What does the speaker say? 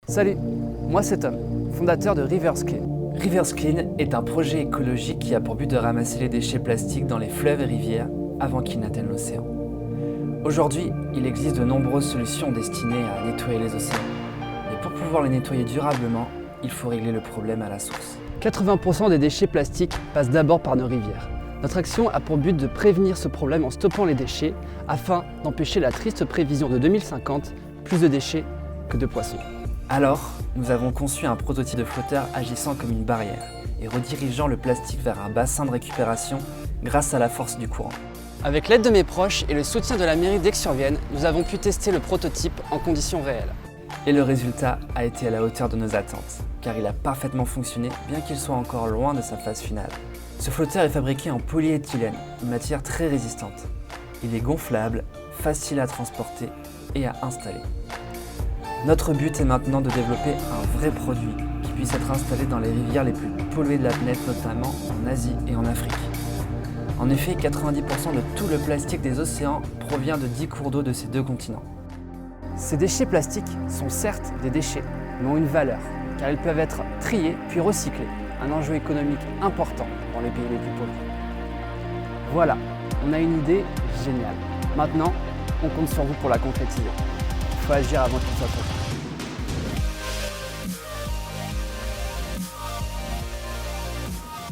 Salut, moi c'est Tom, fondateur de Riversclean. Riversclean est un projet écologique qui a pour but de ramasser les déchets plastiques dans les fleuves et rivières avant qu'ils n'atteignent l'océan. Aujourd'hui, il existe de nombreuses solutions destinées à nettoyer les océans. Mais pour pouvoir les nettoyer durablement, il faut régler le problème à la source. 80% des déchets plastiques passent d'abord par nos rivières. Notre action a pour but de prévenir ce problème en stoppant les déchets afin d'empêcher la triste prévision de 2050, plus de déchets que de poissons. Alors, nous avons conçu un prototype de flotteur agissant comme une barrière et redirigeant le plastique vers un bassin de récupération grâce à la force du courant. Avec l'aide de mes proches et le soutien de la mairie d'Aix-sur-Vienne, nous avons pu tester le prototype en conditions réelles. Et le résultat a été à la hauteur de nos attentes, car il a parfaitement fonctionné bien qu'il soit encore loin de sa phase finale. Ce flotteur est fabriqué en polyéthylène, une matière très résistante. Il est gonflable, facile à transporter et à installer. Notre but est maintenant de développer un vrai produit qui puisse être installé dans les rivières les plus polluées de la planète, notamment en Asie et en Afrique. En effet, 90% de tout le plastique des océans provient de 10 cours d'eau de ces deux continents. Ces déchets plastiques sont certes des déchets, mais ont une valeur, car ils peuvent être triés puis recyclés, un enjeu économique important dans les pays les plus pauvres. Voilà, on a une idée géniale. Maintenant, on compte sur vous pour la concrétiser. Il faut agir avant qu'il soit trop tard.